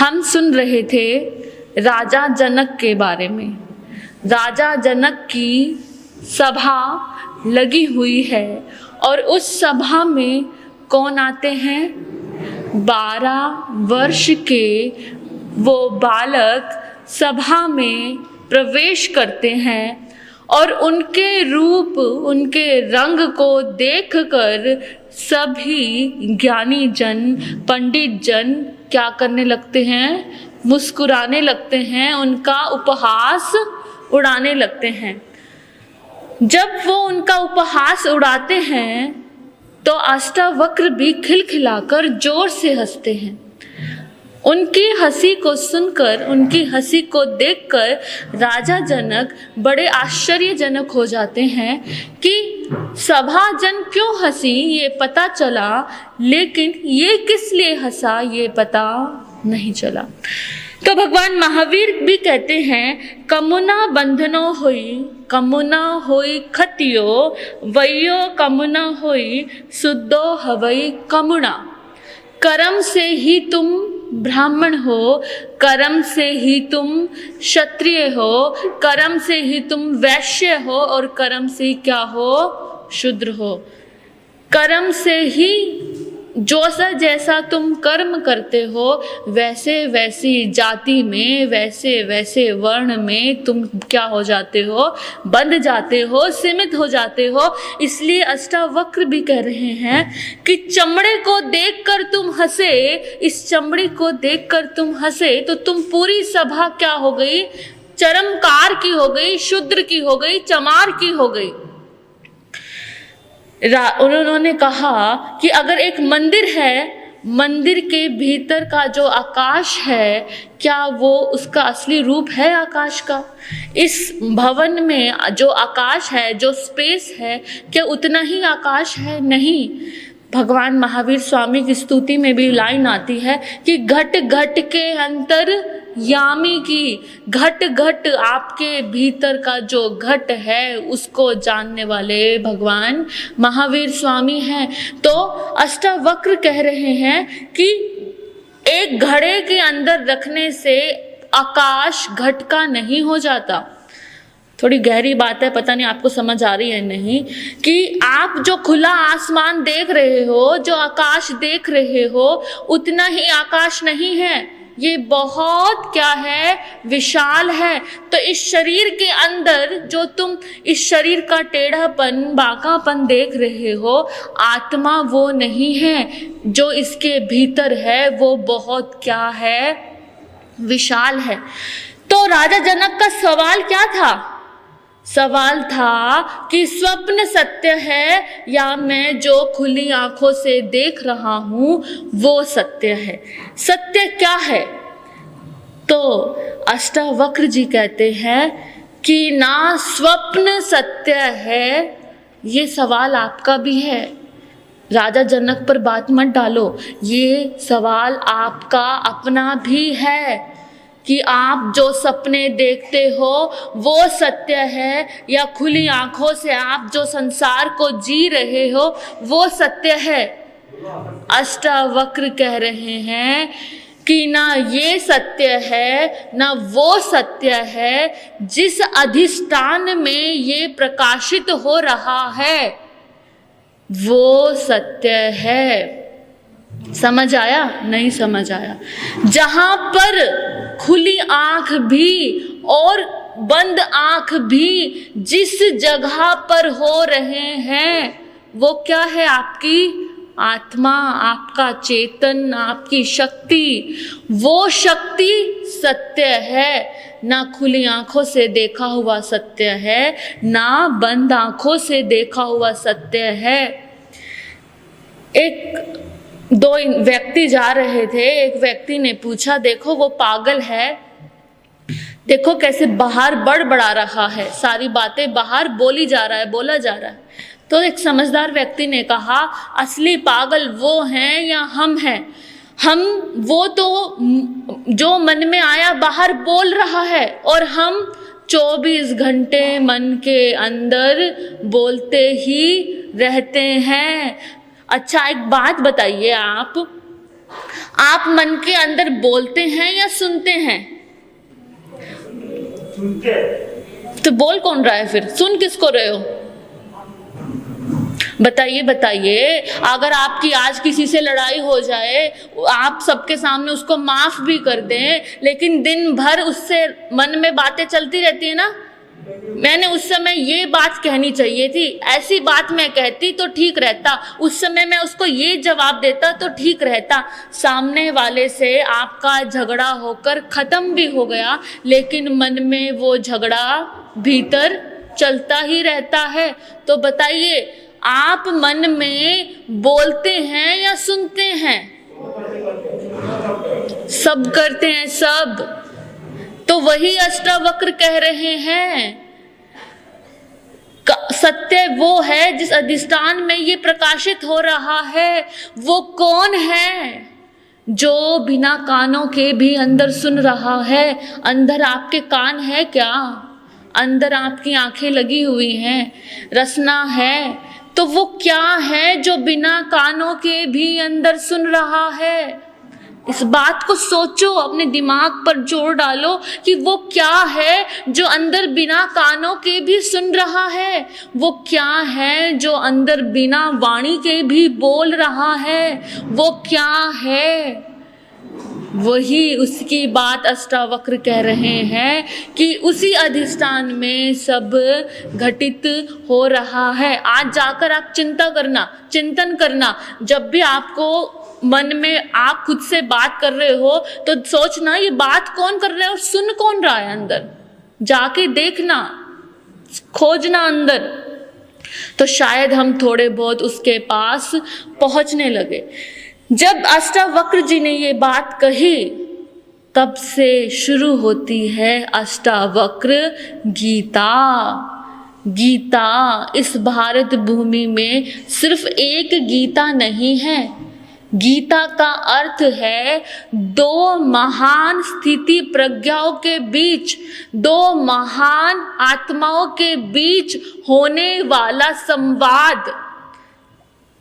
हम सुन रहे थे राजा जनक के बारे में। राजा जनक की सभा लगी हुई है और उस सभा में कौन आते हैं? 12 वर्ष के वो बालक सभा में प्रवेश करते हैं और उनके रूप, उनके रंग को देखकर सभी ज्ञानी जन, पंडित जन क्या करने लगते हैं? मुस्कुराने लगते हैं, उनका उपहास उड़ाने लगते हैं। जब वो उनका उपहास उड़ाते हैं तो अष्टावक्र भी खिलखिलाकर जोर से हंसते हैं। उनकी हंसी को सुनकर, उनकी हंसी को देखकर राजा जनक बड़े आश्चर्यजनक हो जाते हैं कि सभाजन क्यों हंसी ये पता चला, लेकिन ये किस लिए हंसा ये पता नहीं चला। तो भगवान महावीर भी कहते हैं, कमुना बंधनो होई, कमुना होई खतियो, वयो कमुना होई शुद्धो हवई कमुना। कर्म से ही तुम ब्राह्मण हो, कर्म से ही तुम क्षत्रिय हो, कर्म से ही तुम वैश्य हो और कर्म से ही क्या हो? शूद्र हो। कर्म से ही जैसा तुम कर्म करते हो वैसे वैसी जाति में, वैसे वैसे वर्ण में तुम क्या हो जाते हो? बंध जाते हो, सीमित हो जाते हो। इसलिए अष्टावक्र भी कह रहे हैं कि चमड़े को देखकर तुम हंसे, इस चमड़ी को देखकर तुम हंसे तो तुम पूरी सभा क्या हो गई? चरमकार की हो गई, शूद्र की हो गई, चमार की हो गई। उन्होंने कहा कि अगर एक मंदिर है, मंदिर के भीतर का जो आकाश है, क्या वो उसका असली रूप है आकाश का? इस भवन में जो आकाश है, जो स्पेस है, क्या उतना ही आकाश है? नहीं। भगवान महावीर स्वामी की स्तुति में भी लाइन आती है कि घट घट के अंतर यामी की, घट घट आपके भीतर का जो घट है उसको जानने वाले भगवान महावीर स्वामी हैं। तो अष्टावक्र कह रहे हैं कि एक घड़े के अंदर रखने से आकाश घट का नहीं हो जाता। थोड़ी गहरी बात है, पता नहीं आपको समझ आ रही है नहीं, कि आप जो खुला आसमान देख रहे हो, जो आकाश देख रहे हो, उतना ही आकाश नहीं है। ये बहुत क्या है? विशाल है। तो इस शरीर के अंदर जो तुम इस शरीर का टेढ़ापन, बांकापन देख रहे हो, आत्मा वो नहीं है। जो इसके भीतर है वो बहुत क्या है? विशाल है। तो राजा जनक का सवाल क्या था? सवाल था कि स्वप्न सत्य है या मैं जो खुली आंखों से देख रहा हूं वो सत्य है? सत्य क्या है? तो अष्टावक्र जी कहते हैं कि ना स्वप्न सत्य है। ये सवाल आपका भी है। राजा जनक पर बात मत डालो, ये सवाल आपका अपना भी है कि आप जो सपने देखते हो वो सत्य है या खुली आंखों से आप जो संसार को जी रहे हो वो सत्य है। अष्टावक्र कह रहे हैं कि ना ये सत्य है ना वो सत्य है। जिस अधिष्ठान में ये प्रकाशित हो रहा है वो सत्य है। समझ आया? नहीं समझ आया? जहां पर खुली आंख भी और बंद आंख भी जिस जगह पर हो रहे हैं वो क्या है? आपकी आत्मा, आपका चेतन, आपकी शक्ति। वो शक्ति सत्य है। ना खुली आंखों से देखा हुआ सत्य है, ना बंद आंखों से देखा हुआ सत्य है। दो व्यक्ति जा रहे थे। एक व्यक्ति ने पूछा, देखो वो पागल है, देखो कैसे बाहर बड़बड़ा रहा है, सारी बातें बाहर बोली जा रहा है, बोला जा रहा है। तो एक समझदार व्यक्ति ने कहा, असली पागल वो हैं या हम हैं? हम वो तो जो मन में आया बाहर बोल रहा है और हम 24 घंटे मन के अंदर बोलते ही रहते हैं। अच्छा एक बात बताइए, आप आप मन के अंदर बोलते हैं या सुनते हैं? सुनते। तो बोल कौन रहा है फिर? सुन किसको रहे हो? बताइए बताइए। अगर आपकी आज किसी से लड़ाई हो जाए, आप सबके सामने उसको माफ भी कर दें, लेकिन दिन भर उससे मन में बातें चलती रहती है ना। मैंने उस समय ये बात कहनी चाहिए थी, ऐसी बात मैं कहती तो ठीक रहता, उस समय मैं उसको ये जवाब देता तो ठीक रहता। सामने वाले से आपका झगड़ा होकर खत्म भी हो गया, लेकिन मन में वो झगड़ा भीतर चलता ही रहता है। तो बताइए, आप मन में बोलते हैं या सुनते हैं? सब करते हैं, सब। तो वही अष्टावक्र कह रहे हैं, सत्य वो है जिस अधिष्ठान में ये प्रकाशित हो रहा है। वो कौन है? जो बिना कानों के भी अंदर सुन रहा है। अंदर आपके कान है क्या? अंदर आपकी आंखें लगी हुई हैं, रसना है, तो वो क्या है जो बिना कानों के भी अंदर सुन रहा है? इस बात को सोचो, अपने दिमाग पर जोर डालो कि वो क्या है जो अंदर बिना कानों के भी सुन रहा है। वो क्या है जो अंदर बिना वाणी के भी बोल रहा है। वो क्या है? वही उसकी बात अष्टावक्र कह रहे हैं कि उसी अधिष्ठान में सब घटित हो रहा है। आज जाकर आप चिंतन करना, जब भी आपको मन में आप खुद से बात कर रहे हो तो सोचना ये बात कौन कर रहा है और सुन कौन रहा है। अंदर जाके देखना, खोजना अंदर, तो शायद हम थोड़े बहुत उसके पास पहुंचने लगे। जब अष्टावक्र जी ने ये बात कही, तब से शुरू होती है अष्टावक्र गीता। गीता इस भारत भूमि में सिर्फ एक गीता नहीं है। गीता का अर्थ है दो महान स्थिति प्रज्ञाओं के बीच, दो महान आत्माओं के बीच होने वाला संवाद,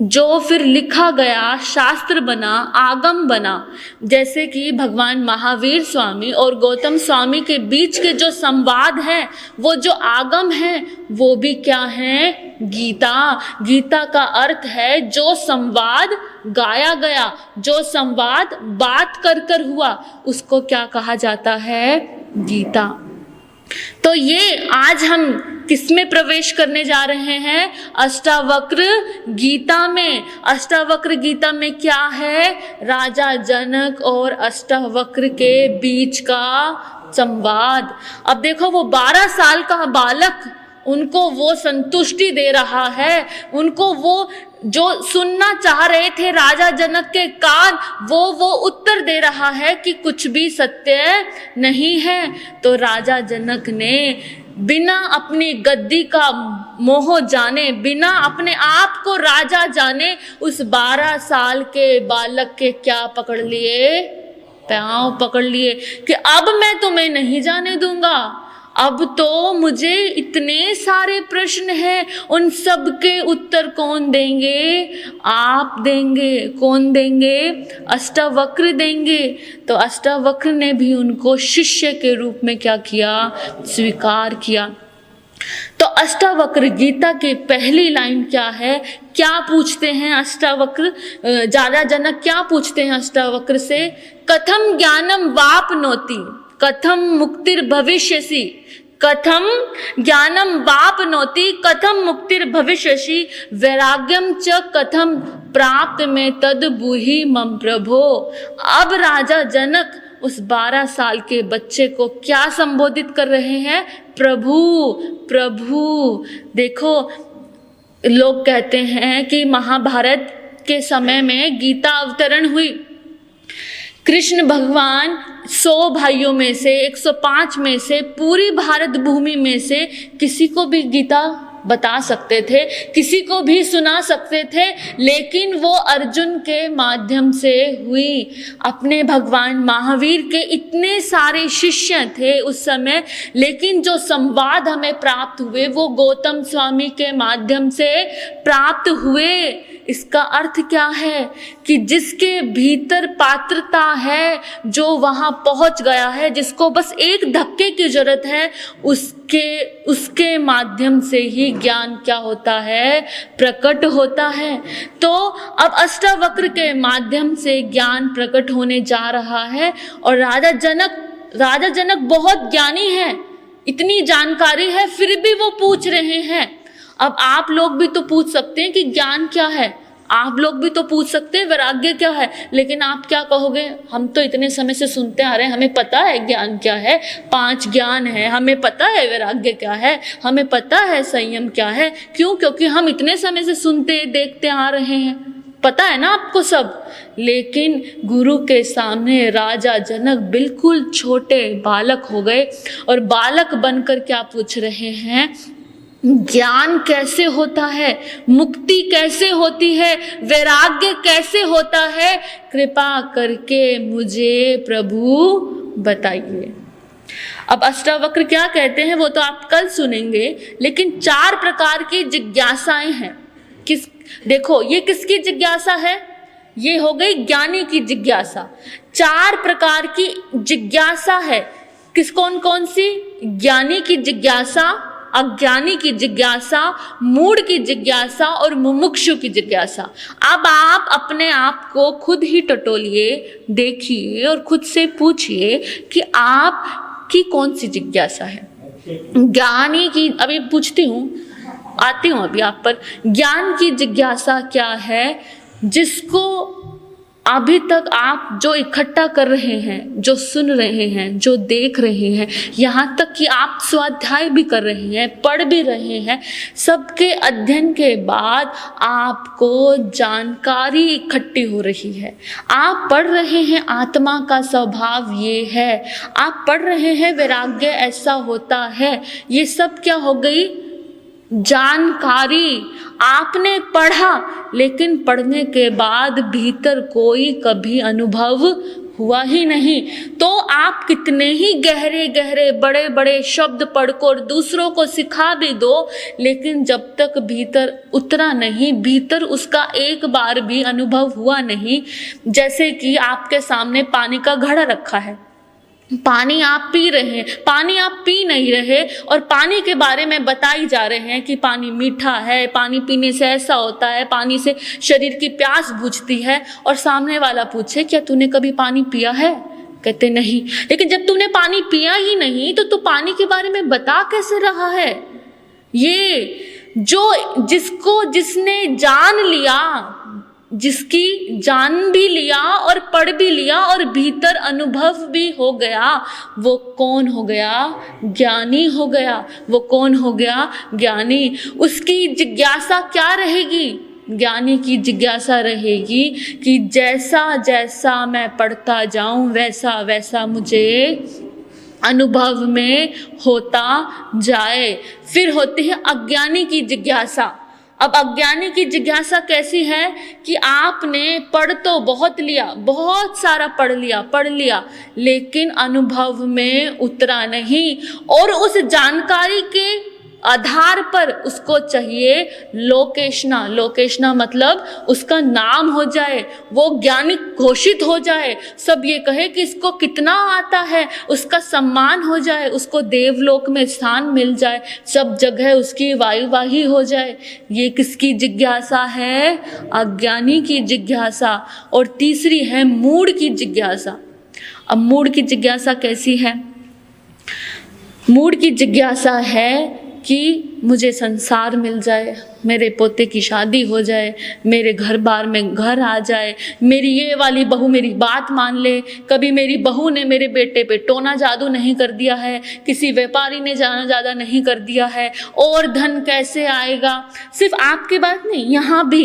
जो फिर लिखा गया, शास्त्र बना, आगम बना। जैसे कि भगवान महावीर स्वामी और गौतम स्वामी के बीच के जो संवाद है, वो जो आगम है, वो भी क्या है? गीता। गीता का अर्थ है जो संवाद गाया गया, जो संवाद बात कर कर हुआ, उसको क्या कहा जाता है? गीता। तो ये आज हम किसमें प्रवेश करने जा रहे हैं? अष्टावक्र गीता में। अष्टावक्र गीता में क्या है? राजा जनक और अष्टावक्र के बीच का संवाद। अब देखो, वो 12 साल का बालक, उनको वो संतुष्टि दे रहा है, उनको वो जो सुनना चाह रहे थे राजा जनक के कान, वो उत्तर दे रहा है कि कुछ भी सत्य नहीं है। तो राजा जनक ने बिना अपनी गद्दी का मोह जाने, बिना अपने आप को राजा जाने, उस 12 साल के बालक के क्या पकड़ लिए? पांव पकड़ लिए कि अब मैं तुम्हें नहीं जाने दूंगा। अब तो मुझे इतने सारे प्रश्न हैं, उन सब के उत्तर कौन देंगे? आप देंगे। कौन देंगे? अष्टावक्र देंगे। तो अष्टावक्र ने भी उनको शिष्य के रूप में क्या किया? स्वीकार किया। तो अष्टावक्र गीता के पहली लाइन क्या है? क्या पूछते हैं अष्टावक्र? राजा जनक क्या पूछते हैं अष्टावक्र से? कथम ज्ञानम वापनोति कथम मुक्तिर्भविष्यसि, कथम ज्ञानम वापनोति कथम मुक्तिर्भविष्यसि, वैराग्यम च कथम प्राप्त में तद बुहि मम प्रभो। अब राजा जनक उस 12 साल के बच्चे को क्या संबोधित कर रहे हैं? प्रभु प्रभु। देखो, लोग कहते हैं कि महाभारत के समय में गीता अवतरण हुई। कृष्ण भगवान 100 भाइयों में से, 105 में से, पूरी भारत भूमि में से किसी को भी गीता बता सकते थे, किसी को भी सुना सकते थे, लेकिन वो अर्जुन के माध्यम से हुई। अपने भगवान महावीर के इतने सारे शिष्य थे उस समय, लेकिन जो संवाद हमें प्राप्त हुए वो गौतम स्वामी के माध्यम से प्राप्त हुए। इसका अर्थ क्या है कि जिसके भीतर पात्रता है, जो वहाँ पहुँच गया है, जिसको बस एक धक्के की जरूरत है, उसके माध्यम से ही ज्ञान क्या होता है, प्रकट होता है। तो अब अष्टावक्र के माध्यम से ज्ञान प्रकट होने जा रहा है। और राजा जनक बहुत ज्ञानी है, इतनी जानकारी है, फिर भी वो पूछ रहे हैं। अब आप लोग भी तो पूछ सकते हैं कि ज्ञान क्या है, आप लोग भी तो पूछ सकते हैं वैराग्य क्या है, लेकिन आप क्या कहोगे, हम तो इतने समय से सुनते आ रहे हैं, हमें पता है ज्ञान क्या है, 5 ज्ञान है, हमें पता है वैराग्य क्या है, हमें पता है संयम क्या है। क्यों? क्योंकि हम इतने समय से सुनते देखते आ रहे हैं, पता है ना आपको सब। लेकिन गुरु के सामने राजा जनक बिल्कुल छोटे बालक हो गए और बालक बनकर क्या पूछ रहे हैं, ज्ञान कैसे होता है, मुक्ति कैसे होती है, वैराग्य कैसे होता है, कृपा करके मुझे प्रभु बताइए। अब अष्टावक्र क्या कहते हैं वो तो आप कल सुनेंगे, लेकिन 4 प्रकार की जिज्ञासाएं हैं। देखो ये किसकी जिज्ञासा है, ये हो गई ज्ञानी की जिज्ञासा। 4 प्रकार की जिज्ञासा है, कौन कौन सी? ज्ञानी की जिज्ञासा, अज्ञानी की जिज्ञासा, मूढ़ की जिज्ञासा और मुमुक्षु की जिज्ञासा। अब आप अपने आप को खुद ही टटोलिए, देखिए और खुद से पूछिए कि आप की कौन सी जिज्ञासा है। ज्ञानी की, अभी पूछती हूँ, आती हूँ अभी आप पर। ज्ञान की जिज्ञासा क्या है? जिसको अभी तक आप जो इकट्ठा कर रहे हैं, जो सुन रहे हैं, जो देख रहे हैं, यहाँ तक कि आप स्वाध्याय भी कर रहे हैं, पढ़ भी रहे हैं, सबके अध्ययन के बाद आपको जानकारी इकट्ठी हो रही है। आप पढ़ रहे हैं आत्मा का स्वभाव ये है, आप पढ़ रहे हैं वैराग्य ऐसा होता है, ये सब क्या हो गई? जानकारी। आपने पढ़ा, लेकिन पढ़ने के बाद भीतर कोई कभी अनुभव हुआ ही नहीं। तो आप कितने ही गहरे गहरे बड़े बड़े शब्द पढ़कर दूसरों को सिखा भी दो, लेकिन जब तक भीतर उतरा नहीं, भीतर उसका एक बार भी अनुभव हुआ नहीं। जैसे कि आपके सामने पानी का घड़ा रखा है, पानी आप पी रहे हैं, पानी आप पी नहीं रहे और पानी के बारे में बताई जा रहे हैं कि पानी मीठा है, पानी पीने से ऐसा होता है, पानी से शरीर की प्यास बुझती है। और सामने वाला पूछे क्या तूने कभी पानी पिया है? कहते नहीं। लेकिन जब तूने पानी पिया ही नहीं तो तू पानी के बारे में बता कैसे रहा है? ये जिसने जान लिया, जिसकी जान भी लिया और पढ़ भी लिया और भीतर अनुभव भी हो गया, वो कौन हो गया? ज्ञानी हो गया। वो कौन हो गया? ज्ञानी। उसकी जिज्ञासा क्या रहेगी? ज्ञानी की जिज्ञासा रहेगी कि जैसा जैसा मैं पढ़ता जाऊं वैसा वैसा मुझे अनुभव में होता जाए। फिर होती है अज्ञानी की जिज्ञासा। अब अज्ञानी की जिज्ञासा कैसी है कि आपने पढ़ तो बहुत लिया, बहुत सारा पढ़ लिया, लेकिन अनुभव में उतरा नहीं। और उस जानकारी के आधार पर उसको चाहिए लोकेशना मतलब उसका नाम हो जाए, वो ज्ञानी घोषित हो जाए, सब ये कहे कि इसको कितना आता है, उसका सम्मान हो जाए, उसको देवलोक में स्थान मिल जाए, सब जगह उसकी वायुवाही हो जाए। ये किसकी जिज्ञासा है? अज्ञानी की जिज्ञासा। और तीसरी है मूढ़ की जिज्ञासा। अब मूढ़ की जिज्ञासा कैसी है? मूढ़ की जिज्ञासा है कि मुझे संसार मिल जाए, मेरे पोते की शादी हो जाए, मेरे घर बार में घर आ जाए, मेरी ये वाली बहू मेरी बात मान ले, कभी मेरी बहू ने मेरे बेटे पे टोना जादू नहीं कर दिया है, किसी व्यापारी ने जाना ज़्यादा नहीं कर दिया है, और धन कैसे आएगा। सिर्फ आपकी बात नहीं, यहाँ भी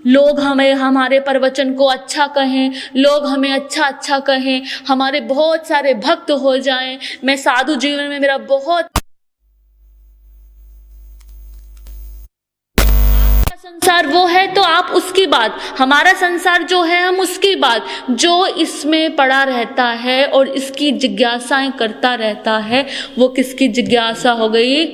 लोग हमारे प्रवचन को अच्छा कहें, लोग हमें अच्छा कहें, हमारे बहुत सारे भक्त हो जाएं, मैं साधु जीवन में मेरा बहुत संसार वो है तो आप उसकी बात, हमारा संसार जो है हम उसकी बात। जो इसमें पड़ा रहता है और इसकी जिज्ञासाएं करता रहता है, वो किसकी जिज्ञासा हो गई?